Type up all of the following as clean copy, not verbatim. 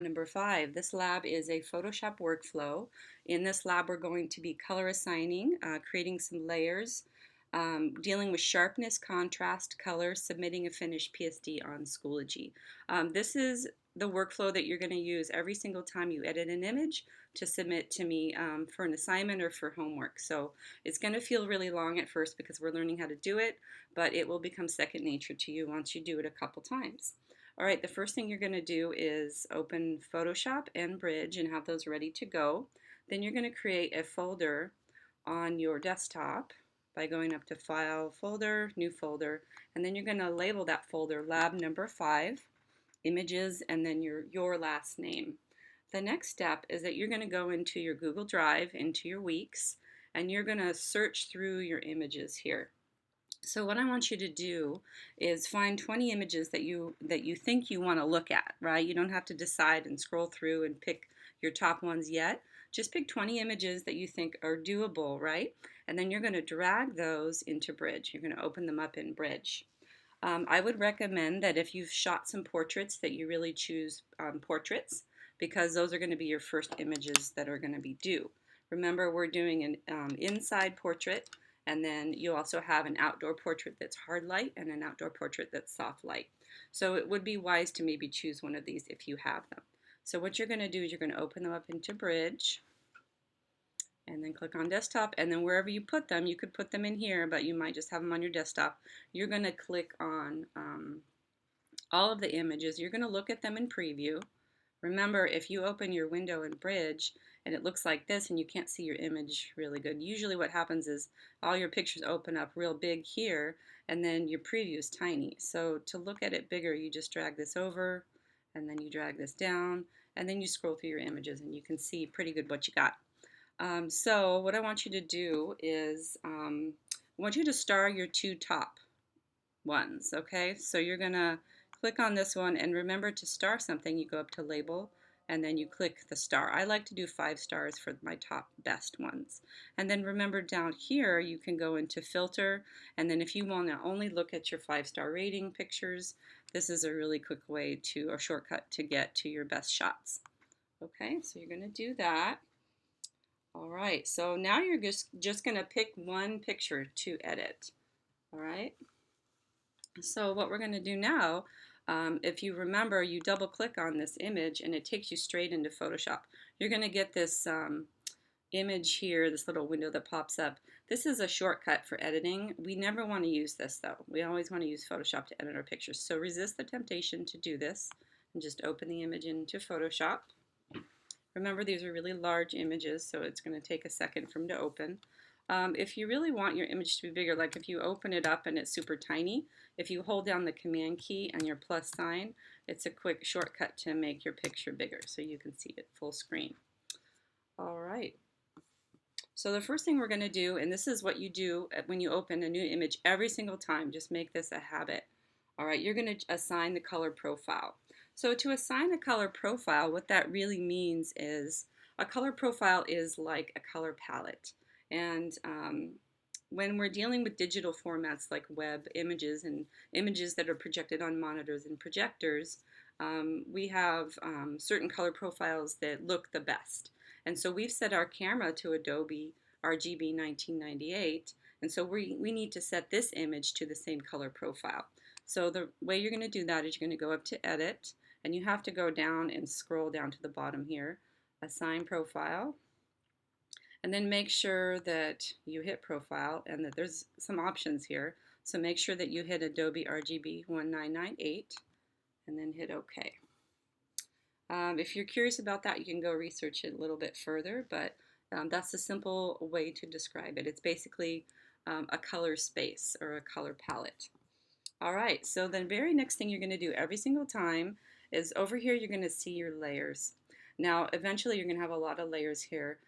Number 5, this lab is a Photoshop workflow. In this lab, we're going to be color assigning, creating some layers, dealing with sharpness, contrast, color, submitting a finished PSD on Schoology. This is the workflow that you're going to use every single time you edit an image to submit to me for an assignment or for homework. So it's going to feel really long at first because we're learning how to do it, but it will become second nature to you once you do it a couple times. All right, the first thing you're going to do is open Photoshop and Bridge and have those ready to go. Then you're going to create a folder on your desktop by going up to File, Folder, New Folder, and then you're going to label that folder Lab Number 5, Images, and then your last name. The next step is that you're going to go into your Google Drive, into your weeks, and you're going to search through your images here. So what I want you to do is find 20 images that you think you want to look at, right? You don't have to decide and scroll through and pick your top ones yet. Just pick 20 images that you think are doable, right? And then you're going to drag those into Bridge. You're going to open them up in Bridge. I would recommend that if you've shot some portraits that you really choose portraits because those are going to be your first images that are going to be due. Remember, we're doing an inside portrait, and then you also have an outdoor portrait that's hard light and an outdoor portrait that's soft light. So it would be wise to maybe choose one of these if you have them. So what you're going to do is you're going to open them up into Bridge and then click on desktop, and then wherever you put them, you could put them in here, but you might just have them on your desktop. You're going to click on all of the images. You're going to look at them in preview. Remember, if you open your window in Bridge and it looks like this and you can't see your image really good, usually what happens is all your pictures open up real big here and then your preview is tiny. So to look at it bigger, you just drag this over and then you drag this down and then you scroll through your images and you can see pretty good what you got. So what I want you to do is I want you to star your two top ones, okay? So you're gonna click on this one and remember to star something, you go up to label and then you click the star. I like to do 5 stars for my top best ones. And then remember down here you can go into filter, and then if you want to only look at your 5-star rating pictures, this is a really quick way to, or shortcut to get to your best shots. Okay, so you're gonna do that. All right, so now you're just going to pick one picture to edit. All right, so what we're going to do now, if you remember, you double click on this image and it takes you straight into Photoshop. You're going to get this image here, this little window that pops up. This is a shortcut for editing. We never want to use this though. We always want to use Photoshop to edit our pictures. So resist the temptation to do this and just open the image into Photoshop. Remember, these are really large images, so it's going to take a second for them to open. If you really want your image to be bigger, like if you open it up and it's super tiny, if you hold down the Command key and your plus sign, it's a quick shortcut to make your picture bigger so you can see it full screen. All right. So the first thing we're going to do, and this is what you do when you open a new image every single time, just make this a habit. All right, you're going to assign the color profile. So to assign a color profile, what that really means is a color profile is like a color palette. And when we're dealing with digital formats like web images and images that are projected on monitors and projectors, we have certain color profiles that look the best. And so we've set our camera to Adobe RGB 1998, and so we need to set this image to the same color profile. So the way you're going to do that is you're going to go up to Edit, and you have to go down and scroll down to the bottom here, Assign Profile, and then make sure that you hit Profile and that there's some options here. So make sure that you hit Adobe RGB 1998 and then hit OK. If you're curious about that, you can go research it a little bit further, but that's a simple way to describe it. It's basically a color space or a color palette. All right, so the very next thing you're going to do every single time is over here you're going to see your layers. Now, eventually you're going to have a lot of layers here.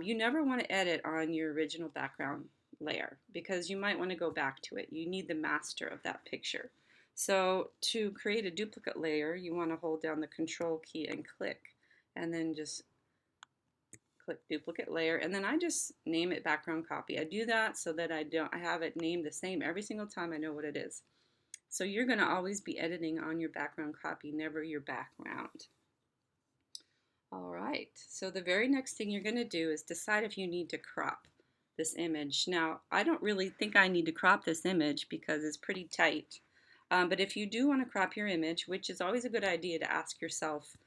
You never want to edit on your original background layer because you might want to go back to it. You need the master of that picture. So to create a duplicate layer, you want to hold down the Control key and click, and then just click duplicate layer, and then I just name it background copy. I do that so that I have it named the same every single time I know what it is. So you're going to always be editing on your background copy, never your background. right, so the very next thing you're going to do is decide if you need to crop this image. Now, I don't really think I need to crop this image because it's pretty tight. But if you do want to crop your image, which is always a good idea to ask yourself,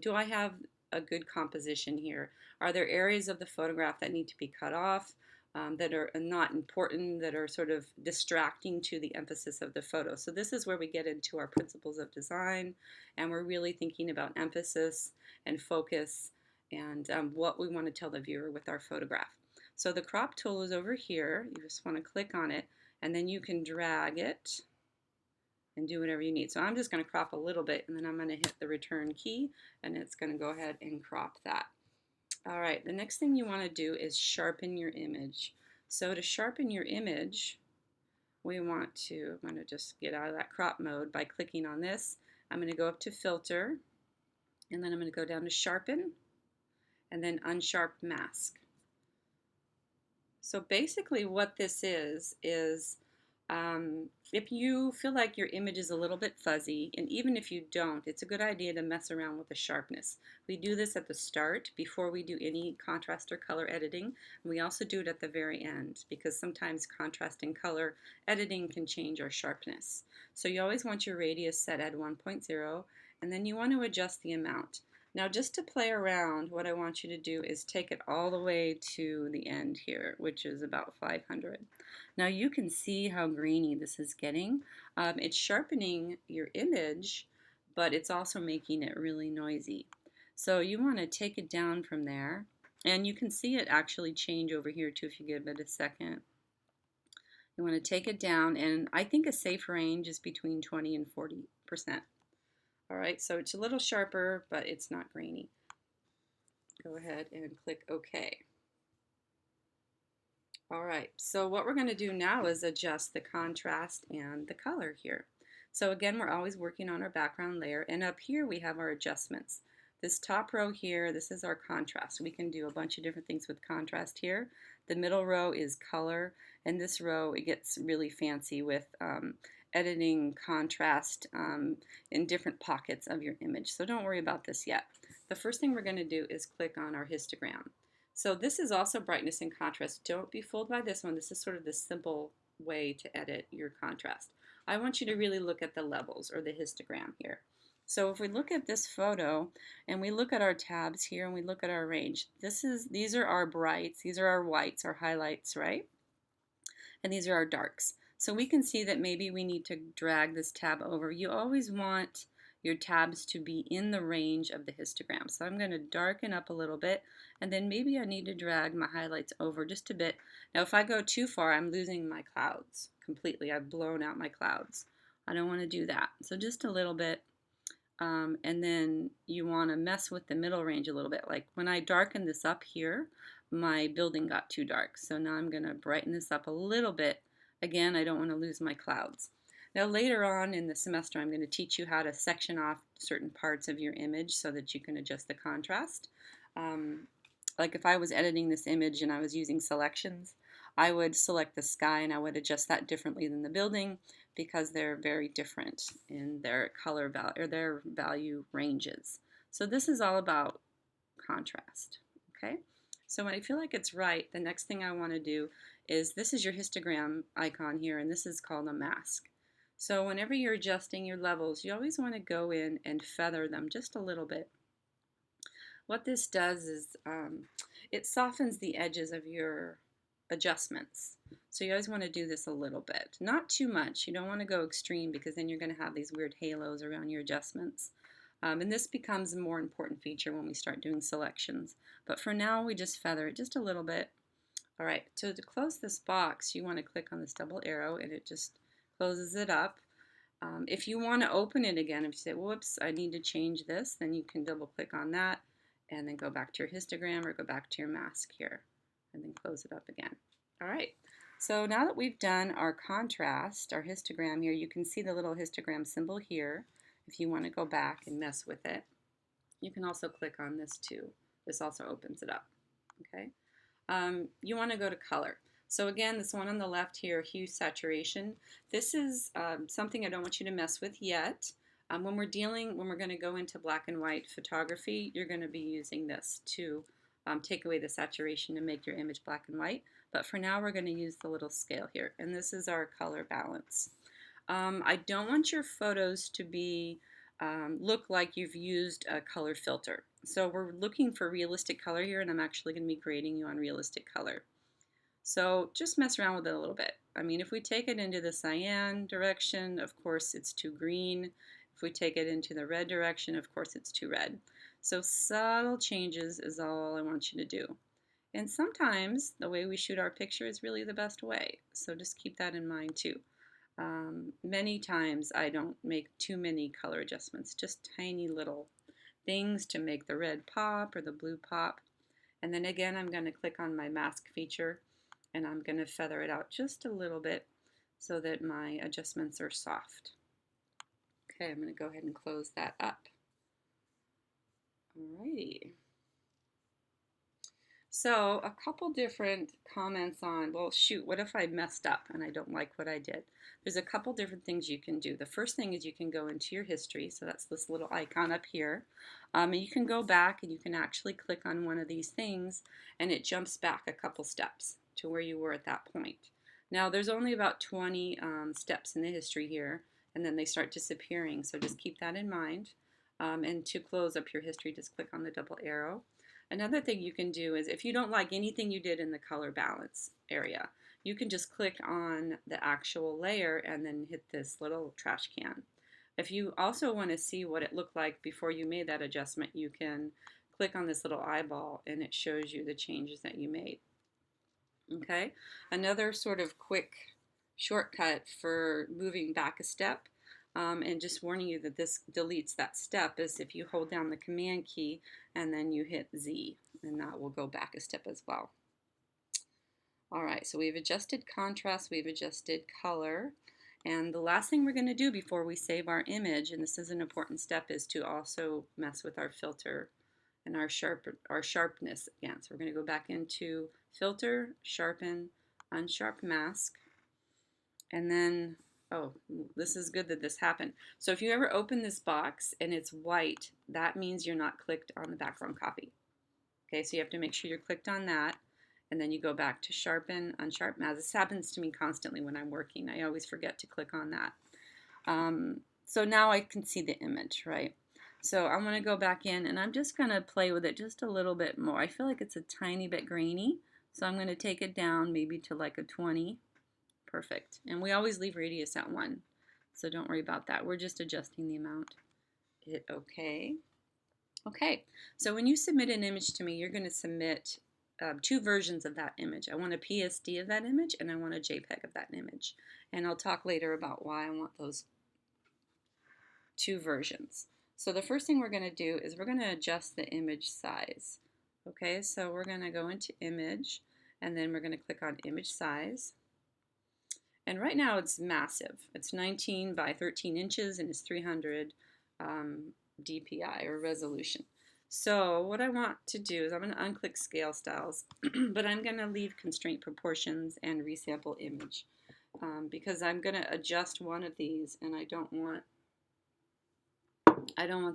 do I have a good composition here? Are there areas of the photograph that need to be cut off, that are not important, that are sort of distracting to the emphasis of the photo? So this is where we get into our principles of design, and we're really thinking about emphasis and focus and what we want to tell the viewer with our photograph. So the crop tool is over here. You just want to click on it, and then you can drag it and do whatever you need. So I'm just going to crop a little bit, and then I'm going to hit the return key, and it's going to go ahead and crop that. All right, the next thing you want to do is sharpen your image. So to sharpen your image, I'm going to just get out of that crop mode by clicking on this. I'm going to go up to Filter, and then I'm going to go down to Sharpen, and then Unsharp Mask. So basically what this is if you feel like your image is a little bit fuzzy, and even if you don't, it's a good idea to mess around with the sharpness. We do this at the start before we do any contrast or color editing, and we also do it at the very end because sometimes contrast and color editing can change our sharpness. So you always want your radius set at 1.0, and then you want to adjust the amount. Now, just to play around, what I want you to do is take it all the way to the end here, which is about 500. Now you can see how grainy this is getting. It's sharpening your image, but it's also making it really noisy. So you want to take it down from there, and you can see it actually change over here too if you give it a second. You want to take it down, and I think a safe range is between 20 and 40%. All right, so it's a little sharper, but it's not grainy. Go ahead and click OK. All right, so what we're going to do now is adjust the contrast and the color here. So again, we're always working on our background layer, and up here we have our adjustments. This top row here, this is our contrast. We can do a bunch of different things with contrast here. The middle row is color, and this row, it gets really fancy with editing contrast in different pockets of your image. So don't worry about this yet. The first thing we're going to do is click on our histogram. So this is also brightness and contrast. Don't be fooled by this one. This is sort of the simple way to edit your contrast. I want you to really look at the levels or the histogram here. So if we look at this photo and we look at our tabs here and we look at our range, these are our brights, these are our whites, our highlights, right? And these are our darks. So we can see that maybe we need to drag this tab over. You always want your tabs to be in the range of the histogram. So I'm going to darken up a little bit, and then maybe I need to drag my highlights over just a bit. Now if I go too far, I'm losing my clouds completely. I've blown out my clouds. I don't want to do that. So just a little bit, and then you want to mess with the middle range a little bit. Like when I darken this up here, my building got too dark. So now I'm going to brighten this up a little bit. Again, I don't want to lose my clouds. Now later on in the semester, I'm going to teach you how to section off certain parts of your image so that you can adjust the contrast. Like if I was editing this image and I was using selections, I would select the sky and I would adjust that differently than the building because they're very different in their color value or their value ranges. So this is all about contrast. Okay? So when I feel like it's right, the next thing I want to do is this is your histogram icon here, and this is called a mask. So whenever you're adjusting your levels, you always want to go in and feather them just a little bit. What this does is it softens the edges of your adjustments. So you always want to do this a little bit. Not too much. You don't want to go extreme because then you're going to have these weird halos around your adjustments. And this becomes a more important feature when we start doing selections. But for now, we just feather it just a little bit. All right, so to close this box, you want to click on this double arrow and it just closes it up. If you want to open it again, if you say, whoops, I need to change this, then you can double click on that and then go back to your histogram or go back to your mask here and then close it up again. All right, so now that we've done our contrast, our histogram here, you can see the little histogram symbol here. If you want to go back and mess with it, you can also click on this too. This also opens it up. Okay. You want to go to color. So again, this one on the left here, hue saturation. This is something I don't want you to mess with yet. When we're going to go into black and white photography, you're going to be using this to take away the saturation and make your image black and white. But for now, we're going to use the little scale here, and this is our color balance. I don't want your photos to be look like you've used a color filter. So we're looking for realistic color here, and I'm actually going to be grading you on realistic color. So just mess around with it a little bit. I mean, if we take it into the cyan direction, of course it's too green. If we take it into the red direction, of course it's too red. So subtle changes is all I want you to do. And sometimes the way we shoot our picture is really the best way. So just keep that in mind too. Many times I don't make too many color adjustments, just tiny little things to make the red pop or the blue pop. And then again, I'm going to click on my mask feature and I'm going to feather it out just a little bit so that my adjustments are soft. Okay, I'm going to go ahead and close that up. Alrighty. So a couple different comments on, well, shoot, what if I messed up and I don't like what I did? There's a couple different things you can do. The first thing is you can go into your history, so that's this little icon up here. And you can go back and you can actually click on one of these things and it jumps back a couple steps to where you were at that point. Now there's only about 20 steps in the history here, and then they start disappearing, so just keep that in mind. And to close up your history, just click on the double arrow. Another thing you can do is if you don't like anything you did in the color balance area, you can just click on the actual layer and then hit this little trash can. If you also want to see what it looked like before you made that adjustment, you can click on this little eyeball and it shows you the changes that you made. Okay, another sort of quick shortcut for moving back a step and just warning you that this deletes that step is if you hold down the command key and then you hit Z, and that will go back a step as well. All right, so we've adjusted contrast, we've adjusted color, and the last thing we're going to do before we save our image, and this is an important step, is to also mess with our filter and our sharpness again. So we're going to go back into filter, sharpen, unsharp mask, and then, oh, this is good that this happened. So if you ever open this box and it's white, that means you're not clicked on the background copy. Okay, so you have to make sure you're clicked on that, and then you go back to sharpen, unsharp mask. This happens to me constantly when I'm working. I always forget to click on that. So now I can see the image, right? So I'm going to go back in and I'm just going to play with it just a little bit more. I feel like it's a tiny bit grainy, so I'm going to take it down maybe to like a 20. Perfect. And we always leave radius at 1, so don't worry about that. We're just adjusting the amount. Hit OK. Okay, so when you submit an image to me, you're going to submit 2 versions of that image. I want a PSD of that image and I want a JPEG of that image. And I'll talk later about why I want those 2 versions. So the first thing we're going to do is we're going to adjust the image size. Okay, so we're going to go into image and then we're going to click on image size. And right now it's massive. It's 19 by 13 inches and it's 300 DPI or resolution. So what I want to do is I'm going to unclick scale styles, but I'm going to leave constraint proportions and resample image because I'm going to adjust one of these and I don't want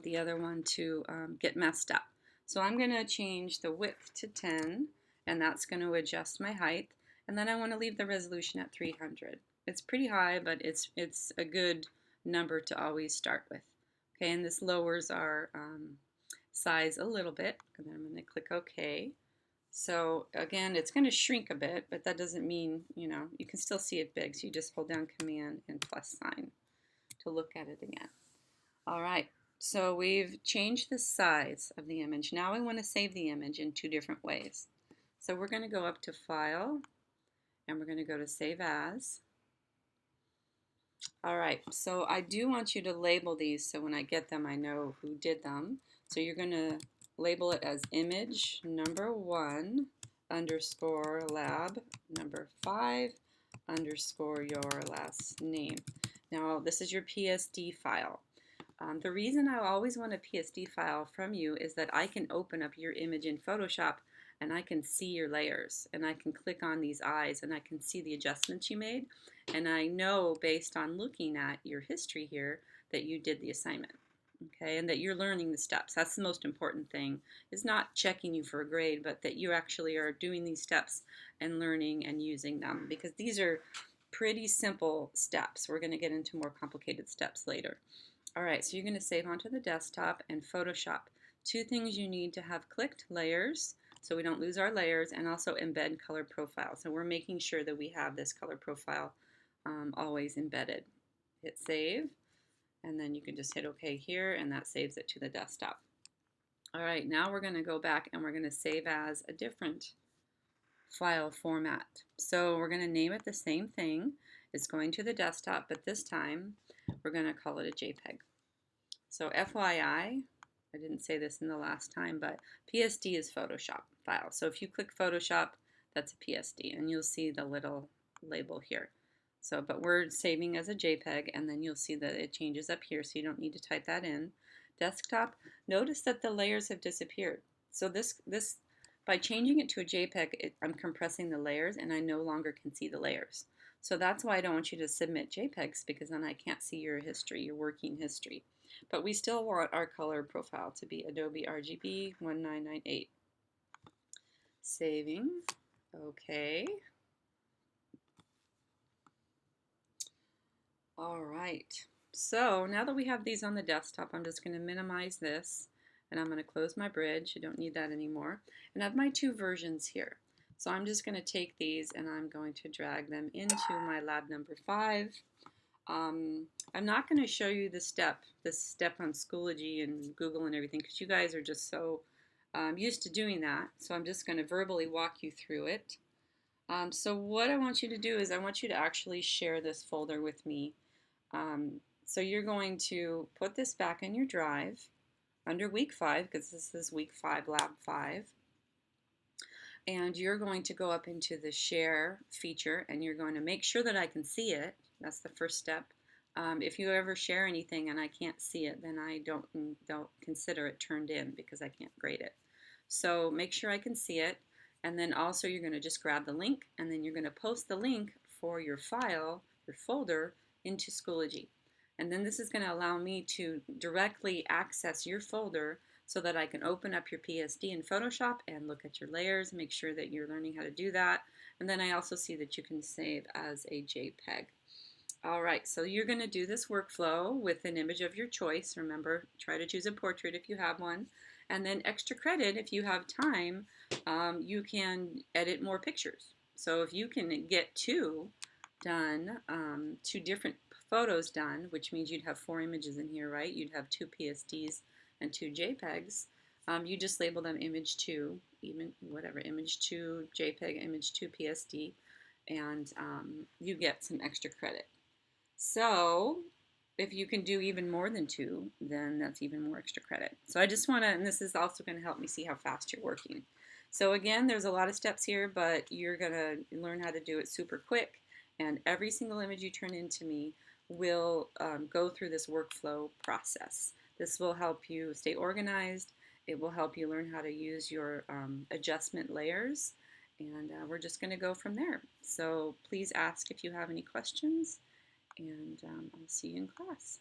the other one to get messed up. So I'm going to change the width to 10 and that's going to adjust my height, and then I want to leave the resolution at 300. It's pretty high, but it's a good number to always start with. Okay, and this lowers our size a little bit, and then I'm going to click OK. So again, it's going to shrink a bit, but that doesn't mean, you can still see it big, so you just hold down Command and plus sign to look at it again. All right, so we've changed the size of the image. Now I want to save the image in 2 different ways. So we're going to go up to File, and we're going to go to Save As. All right, so I do want you to label these so when I get them I know who did them. So you're going to label it as image number 1 underscore lab number 5 underscore your last name. Now this is your PSD file. The reason I always want a PSD file from you is that I can open up your image in Photoshop and I can see your layers and I can click on these eyes and I can see the adjustments you made, and I know based on looking at your history here that you did the assignment. Okay, and that you're learning the steps. That's the most important thing, is not checking you for a grade, but that you actually are doing these steps and learning and using them, because these are pretty simple steps. We're going to get into more complicated steps later. All right, so you're going to save onto the desktop and Photoshop. Two things you need to have clicked: layers, so we don't lose our layers, and also embed color profile. So we're making sure that we have this color profile always embedded. Hit save, and then you can just hit OK here, and that saves it to the desktop. All right, now we're going to go back and we're going to save as a different file format. So we're going to name it the same thing. It's going to the desktop, but this time we're going to call it a JPEG. So FYI, I didn't say this in the last time, but PSD is Photoshop file. So if you click Photoshop, that's a PSD, and you'll see the little label here. So, but we're saving as a JPEG, and then you'll see that it changes up here, so you don't need to type that in. Desktop, notice that the layers have disappeared. So this by changing it to a JPEG, I'm compressing the layers, and I no longer can see the layers. So that's why I don't want you to submit JPEGs, because then I can't see your history, your working history. But we still want our color profile to be Adobe RGB 1998. Saving. Okay. All right. So now that we have these on the desktop, I'm just going to minimize this, and I'm going to close my bridge. I don't need that anymore. And I have my two versions here. So I'm just going to take these and I'm going to drag them into my lab number 5. I'm not going to show you this step on Schoology and Google and everything, because you guys are just so used to doing that. So I'm just going to verbally walk you through it. So what I want you to do is I want you to actually share this folder with me. So you're going to put this back in your drive under week 5, because this is week 5, lab 5. And you're going to go up into the share feature, and you're going to make sure that I can see it. That's the first step. If you ever share anything and I can't see it, then I don't consider it turned in, because I can't grade it. So make sure I can see it, and then also you're going to just grab the link, and then you're going to post the link for your file, your folder, into Schoology. And then this is going to allow me to directly access your folder, so that I can open up your PSD in Photoshop and look at your layers, make sure that you're learning how to do that. And then I also see that you can save as a JPEG. All right, so you're going to do this workflow with an image of your choice. Remember, try to choose a portrait if you have one. And then extra credit, if you have time, you can edit more pictures. So if you can get 2 done, 2 different photos done, which means you'd have 4 images in here, right? You'd have 2 PSDs and 2 JPEGs. You just label them image 2, even whatever, image 2 JPEG, image 2 PSD, and you get some extra credit. So if you can do even more than 2, then that's even more extra credit. So I just want to, and this is also going to help me see how fast you're working. So again, there's a lot of steps here, but you're going to learn how to do it super quick, and every single image you turn into me will go through this workflow process. This will help you stay organized. It will help you learn how to use your adjustment layers, and we're just going to go from there. So please ask if you have any questions, and I'll see you in class.